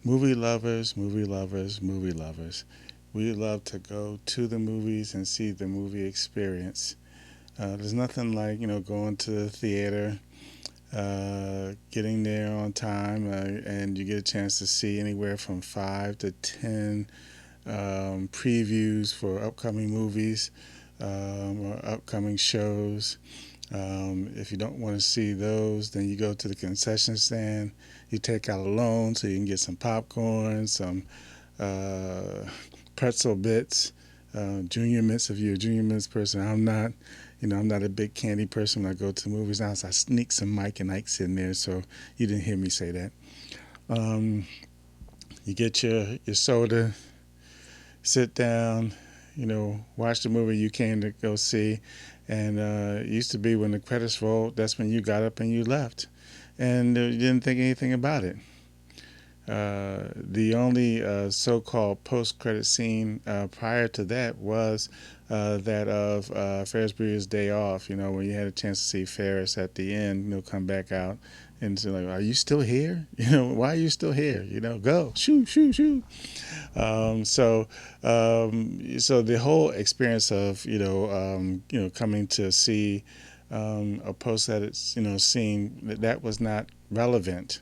Movie lovers, movie lovers, movie lovers. We love to go to the movies and see the movie experience. There's nothing like going to the theater, getting there on time, and you get a chance to see anywhere from 5 to 10 previews for upcoming movies or upcoming shows. If you don't want to see those, then you go to the concession stand. You take out a loan so you can get some popcorn, some uh, pretzel bits, junior mints if you're a junior mints person. I'm not. I'm not a big candy person when I go to movies. Now, so I sneak some Mike and Ike's in there, so you didn't hear me say that. Um, you get your soda, sit down, watch the movie you came to go see. And it used to be when the credits rolled, that's when you got up and you left. And you didn't think anything about it. The only so-called post-credit scene prior to that was that of Ferris Bueller's Day Off. When you had a chance to see Ferris at the end, come back out and say like, "Are you still here? Why are you still here? Go shoot, shoot, shoot." So the whole experience of coming to see a post-credit scene that was not relevant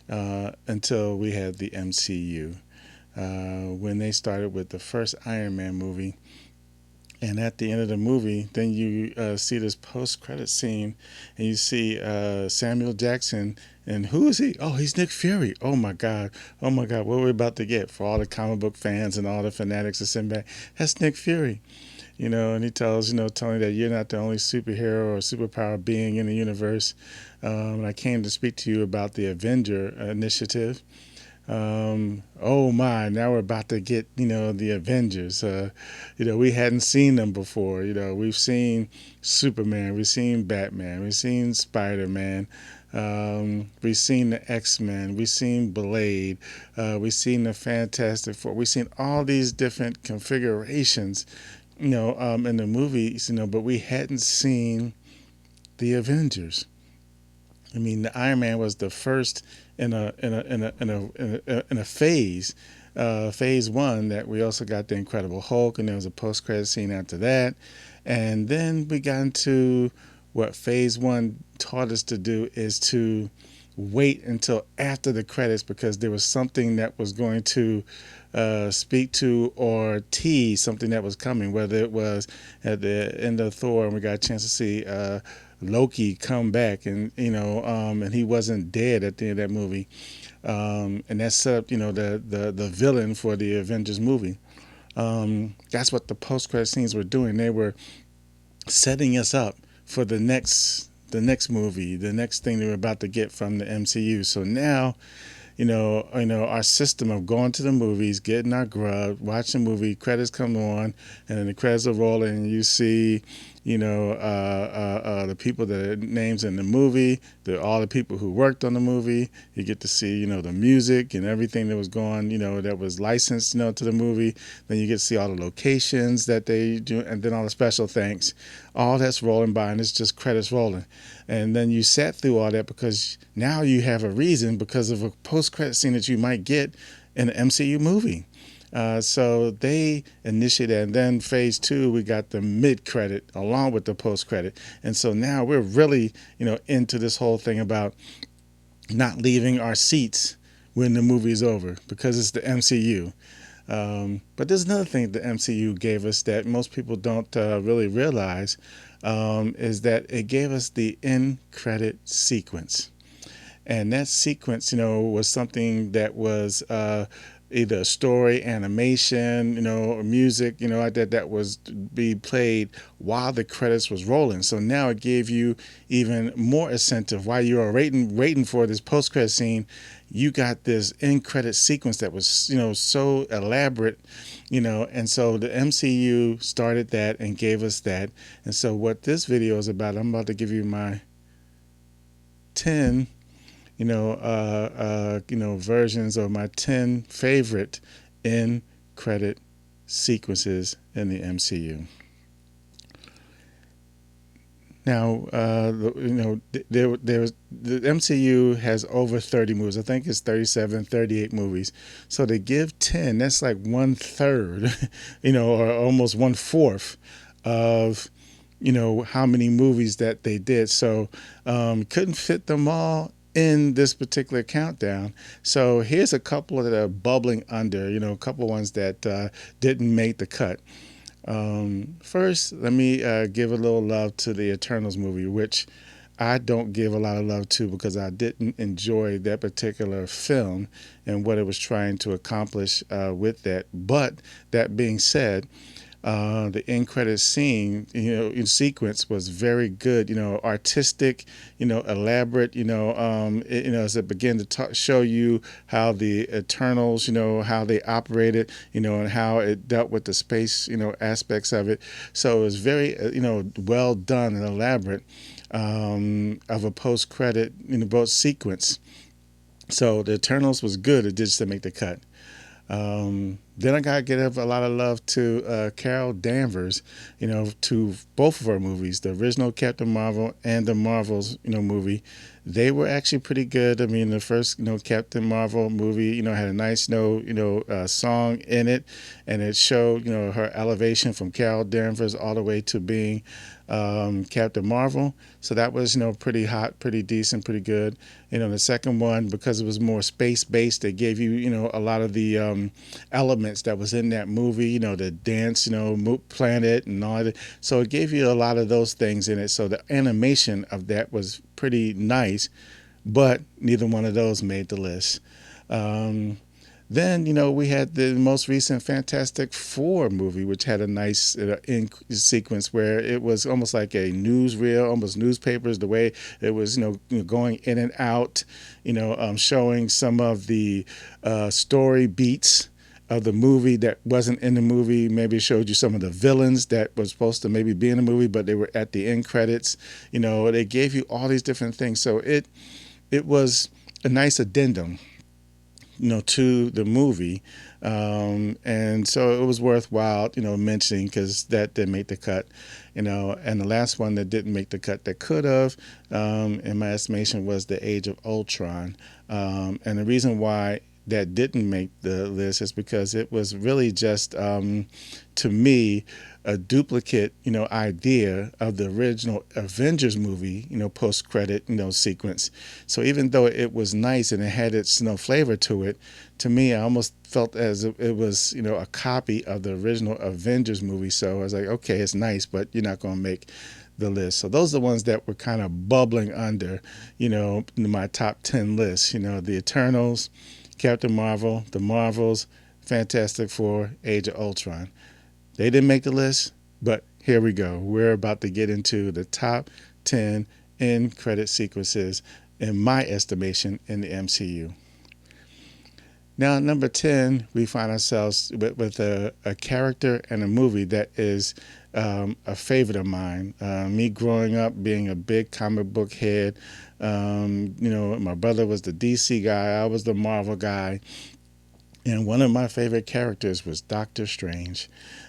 until we had the MCU. When they started with the first Iron Man movie, and at the end of the movie, then you see this post-credit scene, and you see Samuel Jackson, and who is he? Oh, he's Nick Fury. Oh my God! Oh my God! What are we about to get for all the comic book fans and all the fanatics that sitting back? That's Nick Fury. And he tells Tony that you're not the only superhero or superpower being in the universe. And I came to speak to you about the Avenger initiative. Oh my, now we're about to get, the Avengers. We hadn't seen them before. We've seen Superman, we've seen Batman, we've seen Spider-Man, we've seen the X-Men, we've seen Blade, we've seen the Fantastic Four, we've seen all these different configurations, in the movies, but we hadn't seen the Avengers. I mean, the Iron Man was the first in a phase one that we also got the Incredible Hulk, and there was a post credit scene after that, and then we got into what phase one taught us to do is to wait until after the credits because there was something that was going to speak to or tease something that was coming, whether it was at the end of Thor and we got a chance to see Loki come back and he wasn't dead at the end of that movie, and that set up the villain for the Avengers movie. That's what the post credit scenes were doing. They were setting us up for the next movie, the next thing they were about to get from the MCU. So now, our system of going to the movies, getting our grub, watching the movie, credits come on, and then the credits are rolling, and you see, the people that are names in the movie, all the people who worked on the movie. You get to see, the music and everything that was going, that was licensed, to the movie. Then you get to see all the locations that they do, and then all the special thanks. All that's rolling by, and it's just credits rolling. And then you sat through all that because now you have a reason because of a post-credit scene that you might get in an MCU movie. So they initiated, and then phase two, we got the mid-credit along with the post-credit. And so now we're really, into this whole thing about not leaving our seats when the movie's over because it's the MCU. But there's another thing the MCU gave us that most people don't really realize, is that it gave us the end credit sequence. And that sequence, was something that was either a story, animation, or music, like that was be played while the credits was rolling. So now it gave you even more incentive while you are waiting for this post credit scene. You got this end credit sequence that was, so elaborate, and so the MCU started that and gave us that. And so what this video is about, I'm about to give you my 10 versions of my 10 favorite end credit sequences in the MCU. Now, there's the MCU has over 30 movies. I think it's 37, 38 movies. So to give 10, that's like one third, or almost one fourth of, how many movies that they did. So couldn't fit them all in this particular countdown. So here's a couple that are bubbling under, a couple ones that didn't make the cut. First, let me give a little love to the Eternals movie, which I don't give a lot of love to because I didn't enjoy that particular film and what it was trying to accomplish with that. But that being said, the end credit scene, in sequence was very good, artistic, elaborate, as it began to show you how the Eternals, how they operated, and how it dealt with the space, aspects of it. So it was very, well done and elaborate of a post credit, both sequence. So the Eternals was good. It just didn't make the cut. Then I gotta give a lot of love to Carol Danvers, to both of her movies, the original Captain Marvel and the Marvels, movie. They were actually pretty good. I mean, the first, Captain Marvel movie, had a nice, song in it, and it showed, her elevation from Carol Danvers all the way to being Captain Marvel. So that was, pretty hot, pretty decent, pretty good. The second one, because it was more space based, they gave you, a lot of the elements that was in that movie, the dance, planet and all that. So it gave you a lot of those things in it. So the animation of that was pretty nice, but neither one of those made the list. Then, we had the most recent Fantastic Four movie, which had a nice in sequence where it was almost like a newsreel, almost newspapers, the way it was, going in and out, showing some of the story beats of the movie that wasn't in the movie. Maybe it showed you some of the villains that was supposed to maybe be in the movie, but they were at the end credits. They gave you all these different things. So it was a nice addendum, to the movie. And so it was worthwhile, mentioning because that didn't make the cut, and the last one that didn't make the cut that could have, in my estimation, was The Age of Ultron. And the reason why that didn't make the list is because it was really just, to me, a duplicate, idea of the original Avengers movie, post-credit, sequence. So even though it was nice and it had its, flavor to it, to me, I almost felt as if it was, a copy of the original Avengers movie. So I was like, okay, it's nice, but you're not going to make the list. So those are the ones that were kind of bubbling under, my top 10 lists, the Eternals, Captain Marvel, the Marvels, Fantastic Four, Age of Ultron. They didn't make the list, but here we go. We're about to get into the top 10 end credit sequences, in my estimation, in the MCU. Now, at number 10, we find ourselves with a character and a movie that is a favorite of mine. Me growing up being a big comic book head, my brother was the DC guy, I was the Marvel guy. And one of my favorite characters was Doctor Strange.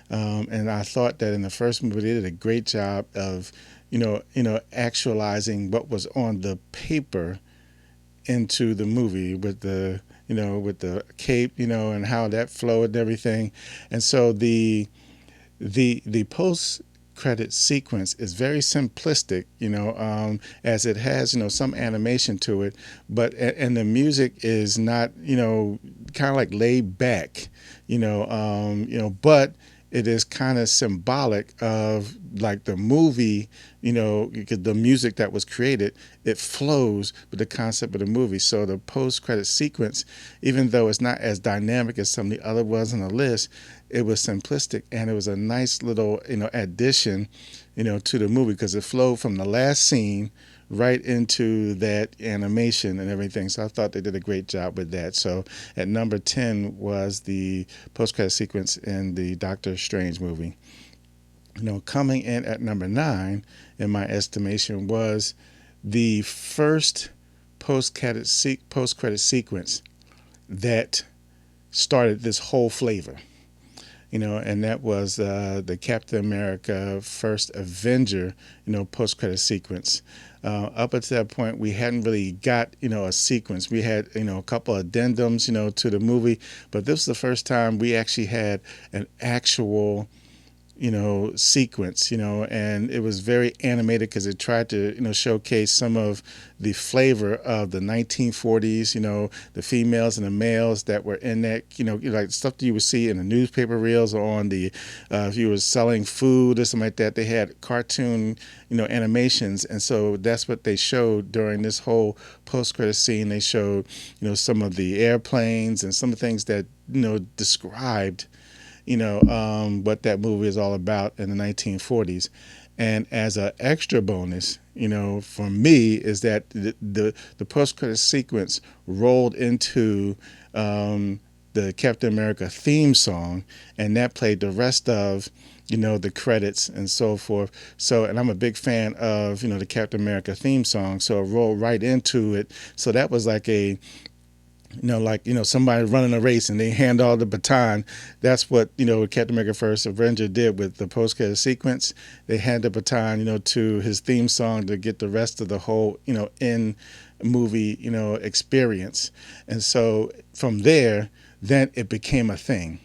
And I thought that in the first movie they did a great job of, actualizing what was on the paper into the movie with the cape, and how that flowed and everything. And so the post credit sequence is very simplistic, as it has, some animation to it, but and the music is not, kind of like laid back, but it is kind of symbolic of like the movie, because the music that was created, it flows with the concept of the movie. So the post-credit sequence, even though it's not as dynamic as some of the other ones on the list, it was simplistic and it was a nice little, addition, to the movie because it flowed from the last scene right into that animation and everything. So I thought they did a great job with that. So at number 10 was the post-credit sequence in the Doctor Strange movie. Coming in at number 9, in my estimation, was the first post-credit sequence that started this whole flavor. and that was the Captain America First Avenger, post credit sequence. Up until that point, we hadn't really got, a sequence. We had, a couple of addendums, to the movie, but this was the first time we actually had an actual sequence, and it was very animated because it tried to, showcase some of the flavor of the 1940s, the females and the males that were in that, like stuff that you would see in the newspaper reels or on the, if you were selling food or something like that, they had cartoon, animations. And so that's what they showed during this whole post-credit scene. They showed, some of the airplanes and some of the things that, described what that movie is all about in the 1940s. And as an extra bonus, for me, is that the post credit sequence rolled into the Captain America theme song, and that played the rest of the credits and so forth. So, and I'm a big fan of the Captain America theme song, so it rolled right into it. So that was like a somebody running a race and they hand all the baton. That's what, Captain America First Avenger did with the post-credit sequence. They hand the baton, to his theme song to get the rest of the whole, in movie, experience. And so from there, then it became a thing.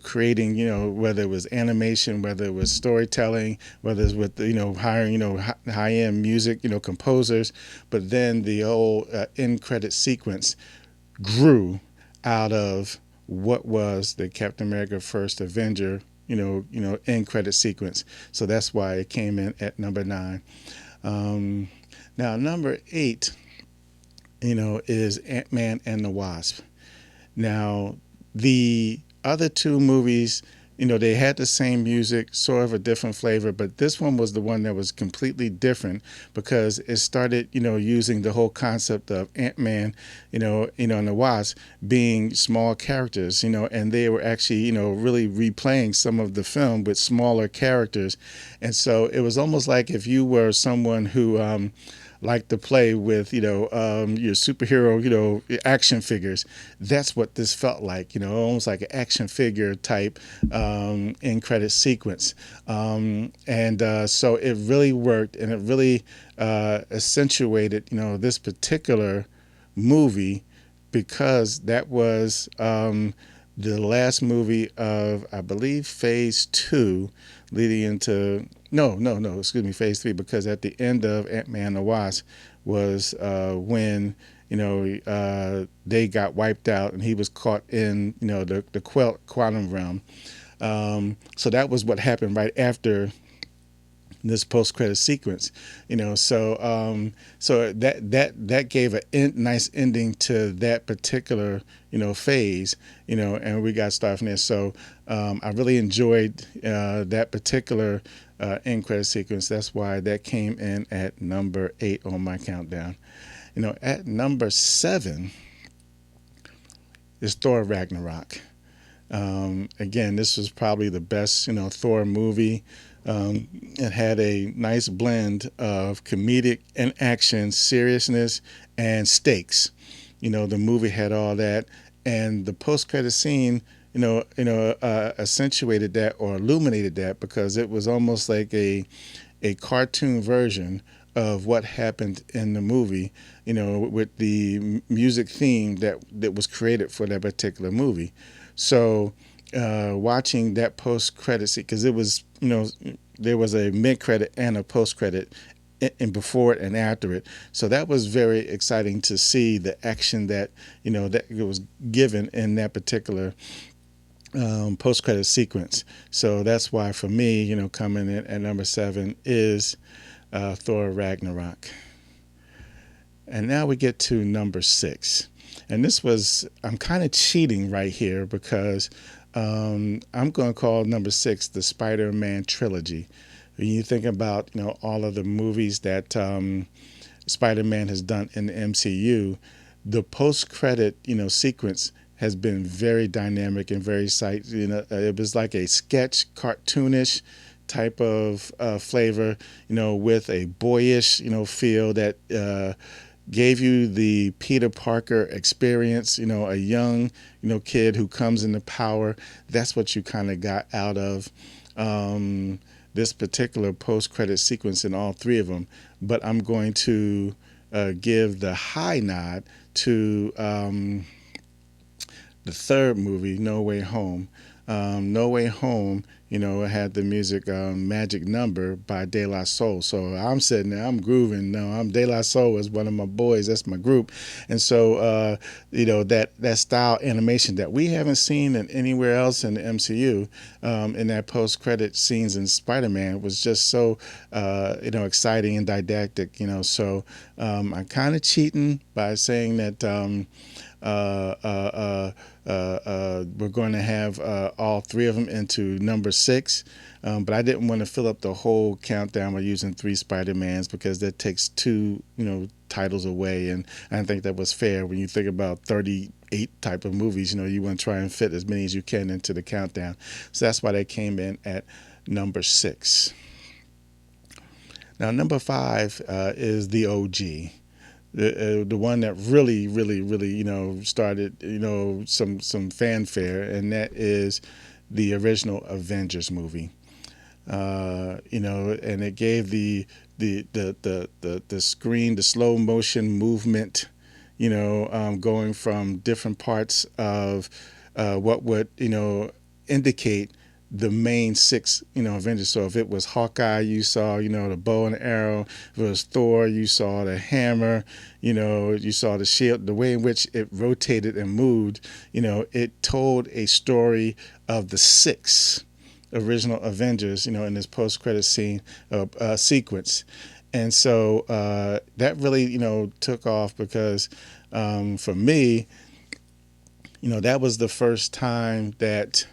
Creating, whether it was animation, whether it was storytelling, whether it's with, hiring, high-end music, composers, but then the whole end credit sequence grew out of what was the Captain America First Avenger, end credit sequence. So that's why it came in at number 9. Now number 8, is Ant-Man and the Wasp. Now the other two movies, they had the same music, sort of a different flavor, but this one was the one that was completely different because it started, using the whole concept of Ant-Man, and the Wasp being small characters, and they were actually, really replaying some of the film with smaller characters. And so it was almost like if you were someone who, like to play with, your superhero, action figures. That's what this felt like, almost like an action figure type end credit sequence. So it really worked, and it really accentuated, this particular movie because that was the last movie of, I believe, Phase 2, leading into excuse me, Phase 3, because at the end of Ant-Man and the Wasp was when they got wiped out and he was caught in the quantum realm. So that was what happened right after this post-credit sequence, so that gave a nice ending to that particular phase, and we got started from there. So I really enjoyed that particular end credit sequence. That's why that came in at number 8 on my countdown. At number 7 is Thor Ragnarok. Again, this was probably the best Thor movie. It had a nice blend of comedic and action, seriousness, and stakes. The movie had all that, and the post-credit scene, accentuated that or illuminated that because it was almost like a cartoon version of what happened in the movie, with the music theme that was created for that particular movie. So watching that post-credit scene, because it was, there was a mid-credit and a post-credit and before it and after it. So that was very exciting to see the action that, that was given in that particular post-credit sequence. So that's why for me, coming in at number 7 is Thor Ragnarok. And now we get to number 6. And this was, I'm kind of cheating right here because I'm going to call number 6 the Spider-Man trilogy. When you think about, all of the movies that Spider-Man has done in the MCU, the post-credit, sequence has been very dynamic and very it was like a sketch, cartoonish type of flavor, with a boyish, feel that gave you the Peter Parker experience, a young, kid who comes into power. That's what you kind of got out of this particular post-credit sequence in all three of them. But I'm going to give the high nod to the third movie, No Way Home. No Way Home, had the music Magic Number by De La Soul. So I'm sitting there, I'm grooving. No, I'm De La Soul is one of my boys. That's my group. And so, that style animation that we haven't seen in anywhere else in the MCU, in that post-credit scenes in Spider-Man was just so, exciting and didactic, So I'm kind of cheating by saying that we're going to have all three of them into number 6. But I didn't want to fill up the whole countdown by using 3 Spider-Mans because that takes 2, titles away. And I didn't think that was fair when you think about 38 type of movies. You want to try and fit as many as you can into the countdown. So that's why they came in at number 6. Now, number 5 is the OG. The one that really, really, really, started, some fanfare, and that is the original Avengers movie. And it gave the screen, the slow motion movement, going from different parts of what would, indicate the main 6, Avengers. So if it was Hawkeye, you saw, the bow and arrow. If it was Thor, you saw the hammer, you saw the shield. The way in which it rotated and moved, it told a story of the 6 original Avengers, in this post-credit scene sequence. And so that really, took off because for me, that was the first time that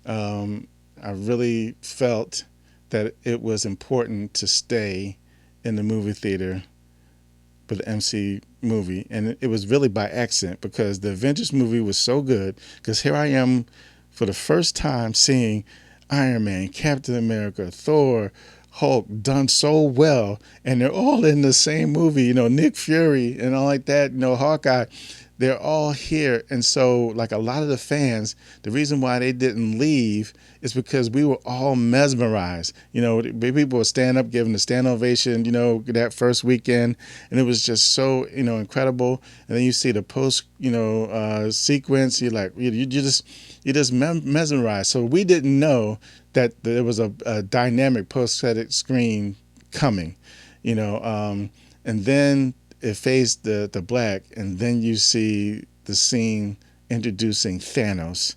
I really felt that it was important to stay in the movie theater for the MC movie. And it was really by accident because the Avengers movie was so good because here I am for the first time seeing Iron Man, Captain America, Thor, Hulk done so well, and they're all in the same movie. Nick Fury and all like that. Hawkeye, they're all here, and so like a lot of the fans, the reason why they didn't leave is because we were all mesmerized. People would stand up, giving the stand ovation. That first weekend, and it was just so incredible. And then you see the post sequence. You're like you just mesmerized. So we didn't know that there was a dynamic post-credit screen coming, and then it fades the black, and then you see the scene introducing Thanos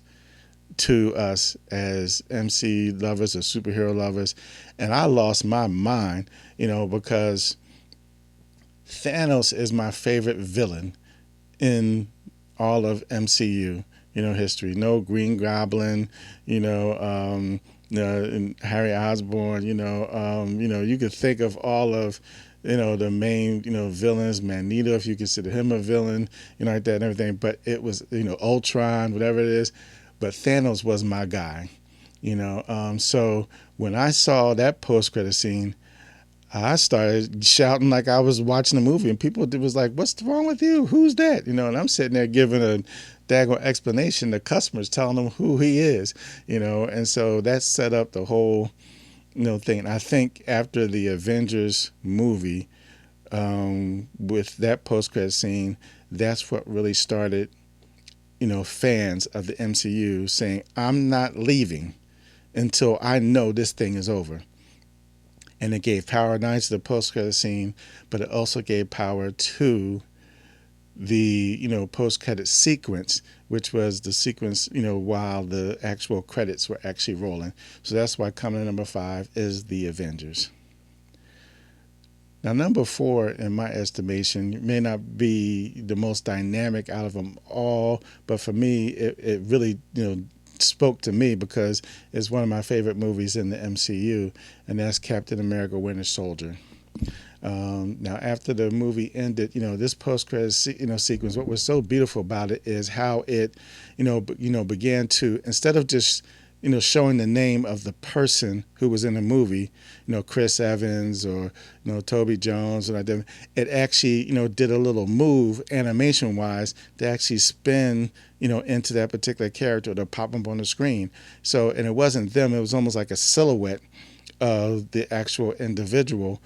to us as MC lovers or superhero lovers, and I lost my mind, because Thanos is my favorite villain in all of MCU, history. No Green Goblin, and Harry Osborn, you could think of all of, the main, villains, Magneto, if you consider him a villain, like that and everything. But it was, Ultron, whatever it is. But Thanos was my guy, So when I saw that post-credit scene, I started shouting like I was watching a movie, and people was like, "What's wrong with you? Who's that?" And I'm sitting there giving a daggone explanation to customers, telling them who he is, And so that set up the whole, thing. I think after the Avengers movie, with that post-credit scene, that's what really started, fans of the MCU saying, "I'm not leaving until I know this thing is over." And it gave power not to the post-credit scene, but it also gave power to the post-credit sequence, which was the sequence while the actual credits were actually rolling. So that's why coming in number 5 is the Avengers. Now, number 4, in my estimation, may not be the most dynamic out of them all, but for me, it really spoke to me because it's one of my favorite movies in the MCU, and that's Captain America: Winter Soldier. Now, after the movie ended, this post-credit sequence, what was so beautiful about it is how it, began to, instead of just showing the name of the person who was in the movie, Chris Evans or Toby Jones, and like that. It actually did a little move animation wise to actually spin into that particular character to pop up on the screen. So, and it wasn't them; it was almost like a silhouette of the actual individual.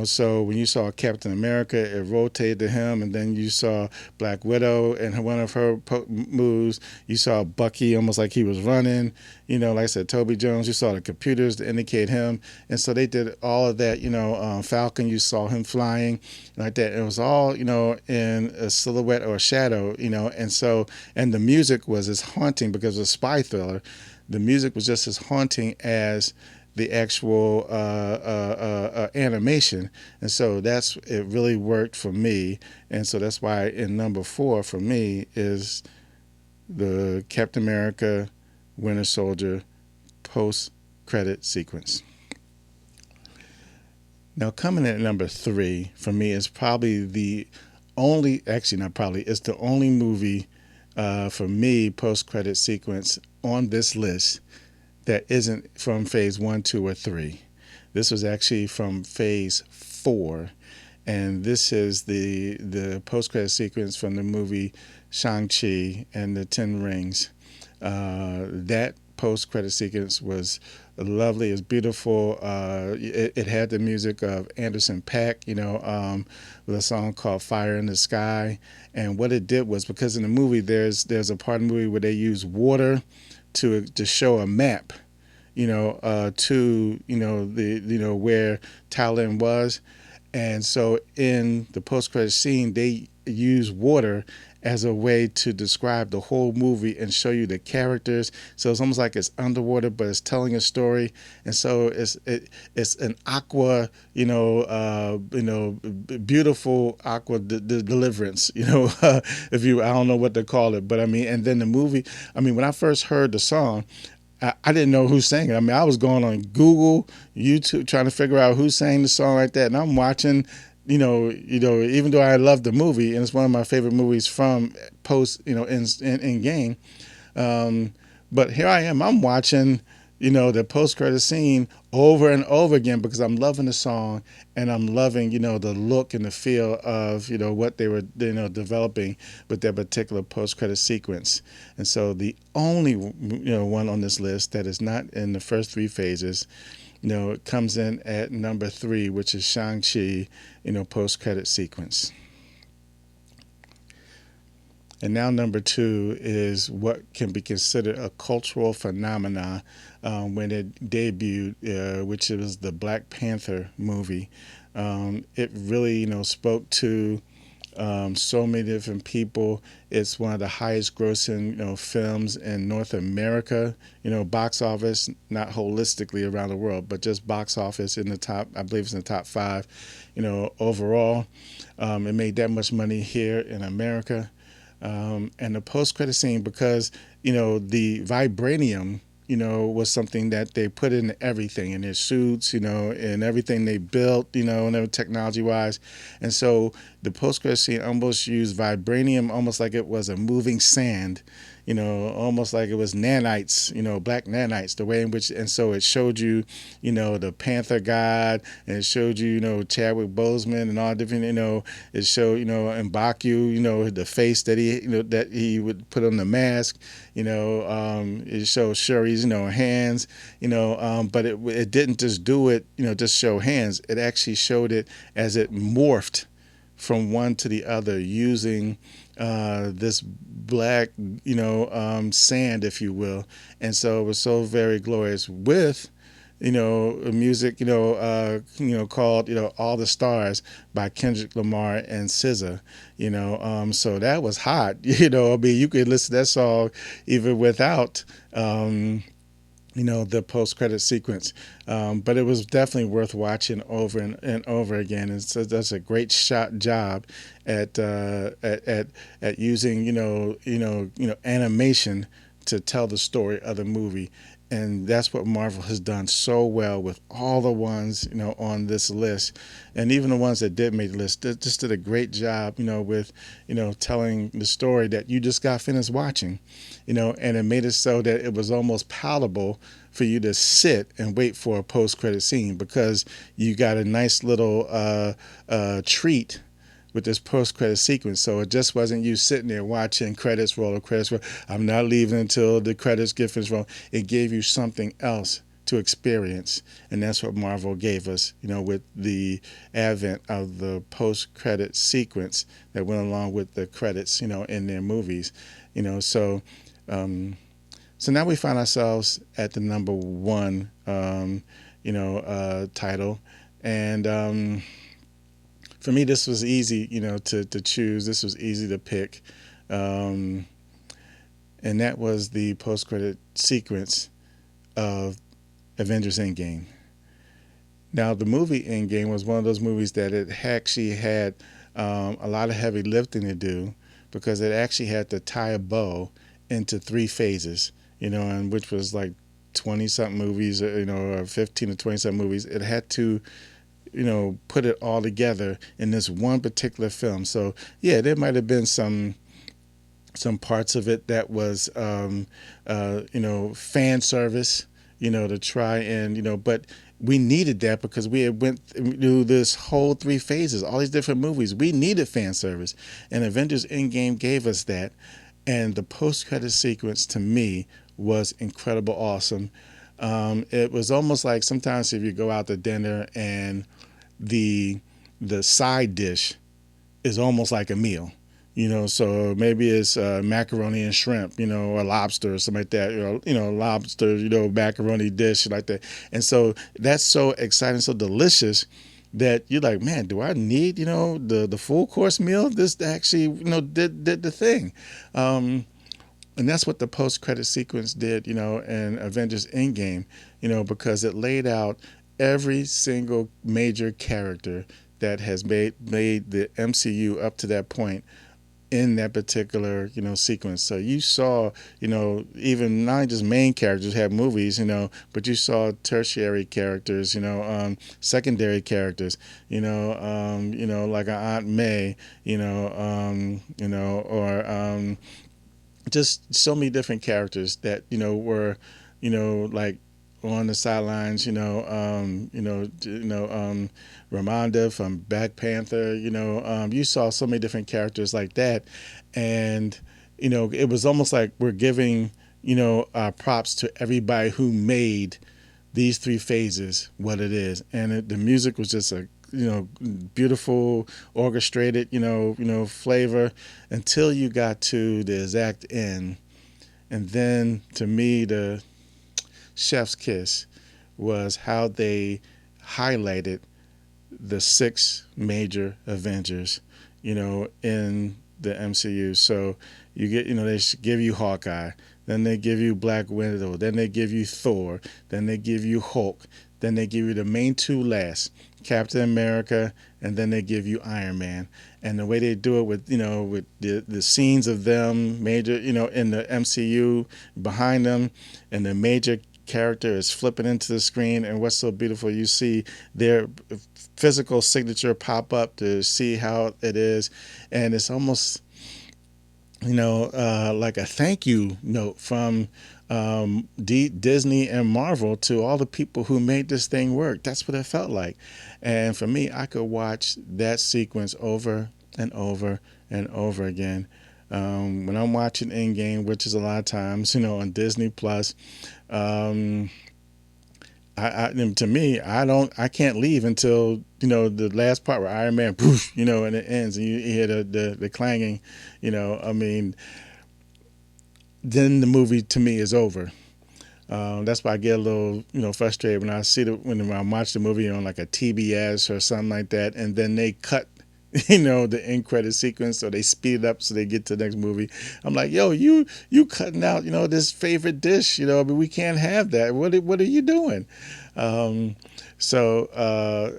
So when you saw Captain America, it rotated to him, and then you saw Black Widow and one of her moves. You saw Bucky almost like he was running. Like I said, Toby Jones, you saw the computers to indicate him, and so they did all of that. Falcon, you saw him flying like that. It was all in a silhouette or a shadow. And the music was as haunting because it was a spy thriller. The music was just as haunting as the actual animation, and so it really worked for me, and so that's why in number 4 for me is the Captain America Winter Soldier post credit sequence. Now coming at number 3 for me is probably the only, actually not probably, it's the only movie for me post credit sequence on this list that isn't from phase 1, 2, or 3. This was actually from phase 4, and this is the post-credit sequence from the movie Shang-Chi and the Ten Rings. That post-credit sequence was lovely. It's beautiful. It had the music of Anderson .Paak, with a song called "Fire in the Sky." And what it did was, because in the movie there's a part of the movie where they use water to show a map, to the where Thailand was, and so in the post-credit scene they use water as a way to describe the whole movie and show you the characters. So it's almost like it's underwater, but it's telling a story, and so it's an aqua, beautiful aqua deliverance. If you, I don't know what to call it, but I mean, and then the movie. I mean, when I first heard the song, I didn't know who sang it. I mean, I was going on Google, YouTube, trying to figure out who sang the song like that, and I'm watching. Even though I love the movie and it's one of my favorite movies from post, in game, but here I am. I'm watching, the post credit scene over and over again because I'm loving the song and I'm loving, the look and the feel of, what they were, developing with that particular post credit sequence. And so the only, one on this list that is not in the first 3 phases, it comes in at number 3, which is Shang-Chi, post credit sequence. And now number 2 is what can be considered a cultural phenomenon when it debuted, which was the Black Panther movie. It really, spoke to so many different people. It's one of the highest grossing, films in North America, box office, not holistically around the world, but just box office in the top, I believe it's in the top 5, overall. It made that much money here in America. And the post-credit scene, because, the vibranium, was something that they put in everything, in their suits, and everything they built, and technology-wise. And so the post-credit scene almost used vibranium almost like it was a moving sand, almost like it was nanites, black nanites, the way in which, and so it showed you, the Panther God, and it showed you, Chadwick Boseman and all different, it showed, M'Baku, the face that he would put on the mask, it showed Shuri's, hands, but it didn't just do it, just show hands. It actually showed it as it morphed from one to the other using this black, sand, if you will. And so it was so very glorious with, music, called, All the Stars by Kendrick Lamar and SZA, so that was hot, I mean, you could listen to that song even without, the post-credit sequence, but it was definitely worth watching over and over again. And so that's a great job at using animation to tell the story of the movie. And that's what Marvel has done so well with all the ones, on this list, and even the ones that did make the list. They just did a great job, with, telling the story that you just got finished watching, and it made it so that it was almost palatable for you to sit and wait for a post-credit scene, because you got a nice little treat with this post-credit sequence. So it just wasn't you sitting there watching credits roll or credits roll. I'm not leaving until the credits get finished roll. It gave you something else to experience, and that's what Marvel gave us, with the advent of the post-credit sequence that went along with the credits, in their movies, So, so now we find ourselves at the number one, title, and for me, this was easy, to choose. This was easy to pick, um, and that was the post-credit sequence of Avengers Endgame. Now, the movie Endgame was one of those movies that it actually had a lot of heavy lifting to do, because it actually had to tie a bow into three phases, and which was like 20 something movies, or 15 to 20 something movies. It had to put it all together in this one particular film. So yeah, there might have been some parts of it that was fan service, to try and but we needed that, because we had went through this whole three phases, all these different movies. We needed fan service, and Avengers Endgame gave us that. And the post credit sequence to me was incredible, awesome. It was almost like sometimes if you go out to dinner and the side dish is almost like a meal. So maybe it's macaroni and shrimp, or lobster or something like that, lobster, macaroni dish like that. And so that's so exciting, so delicious that you're like, man, do I need, the full course meal? This actually, did the thing. And that's what the post credit sequence did, in Avengers Endgame, because it laid out every single major character that has made the MCU up to that point in that particular sequence. So you saw even not just main characters have movies, but you saw tertiary characters, secondary characters, like an Aunt May, or just so many different characters that were like on the sidelines, Ramonda from Black Panther, you saw so many different characters like that, and it was almost like we're giving props to everybody who made these three phases what it is, and the music was just a beautiful orchestrated flavor until you got to the exact end, and then to me the chef's kiss was how they highlighted the six major Avengers, in the MCU. So you get, they give you Hawkeye, then they give you Black Widow, then they give you Thor, then they give you Hulk, then they give you the main two last, Captain America, and then they give you Iron Man. And the way they do it with, with the scenes of them major, in the MCU behind them, and the major character is flipping into the screen, and what's so beautiful, you see their physical signature pop up to see how it is, and it's almost like a thank you note from Disney and Marvel to all the people who made this thing work. That's what it felt like. And for me, I could watch that sequence over and over and over again. When I'm watching Endgame, which is a lot of times, on Disney Plus, to me, I can't leave until the last part where Iron Man, poof, and it ends, and you hear the clanging, I mean, then the movie to me is over. That's why I get a little, frustrated when I see when I watch the movie on like a TBS or something like that, and then they cut, the end credit sequence, or they speed it up so they get to the next movie. I'm like, yo, you cutting out, this favorite dish, I mean, we can't have that. What are you doing? So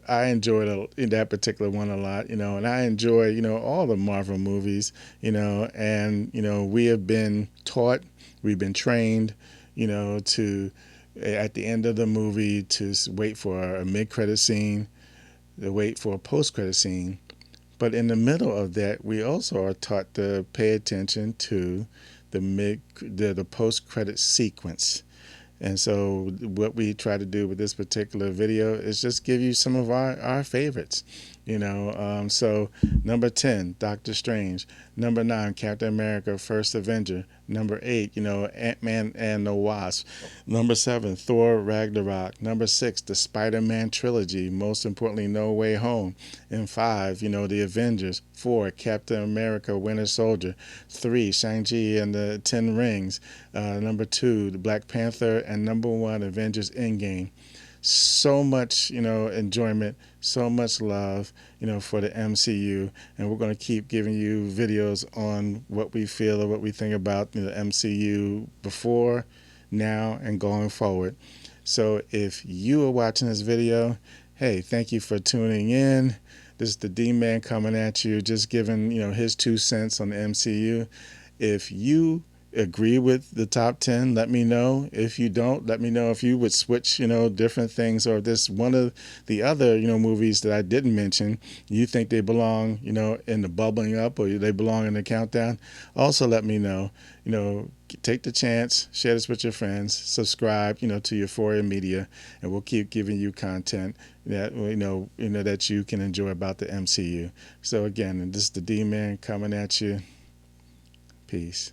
I enjoyed that particular one a lot, and I enjoy, all the Marvel movies, and we have been taught, we've been trained, to at the end of the movie to wait for a mid-credit scene, to wait for a post-credit scene. But in the middle of that, we also are taught to pay attention to the post-credit sequence. And so what we try to do with this particular video is just give you some of our favorites. So number 10, Doctor Strange. Number 9, Captain America, First Avenger. Number 8, Ant-Man and the Wasp. Number 7, Thor Ragnarok. Number 6, the Spider-Man trilogy, most importantly, No Way Home. And 5, the Avengers. 4, Captain America, Winter Soldier. 3, Shang-Chi and the Ten Rings. Number 2, the Black Panther. And number 1, Avengers Endgame. So much, enjoyment, so much love, for the MCU. And we're going to keep giving you videos on what we feel or what we think about the MCU before, now, and going forward. So if you are watching this video, hey, thank you for tuning in. This is the D-Man coming at you, just giving, his 2 cents on the MCU. If you agree with the top 10, let me know. If you don't, let me know if you would switch, different things, or if this one of the other, movies that I didn't mention, you think they belong, in the bubbling up, or they belong in the countdown. Also let me know. Take the chance, share this with your friends, subscribe, to Euphoria Media, and we'll keep giving you content that that you can enjoy about the MCU. So again, this is the D-Man coming at you. Peace.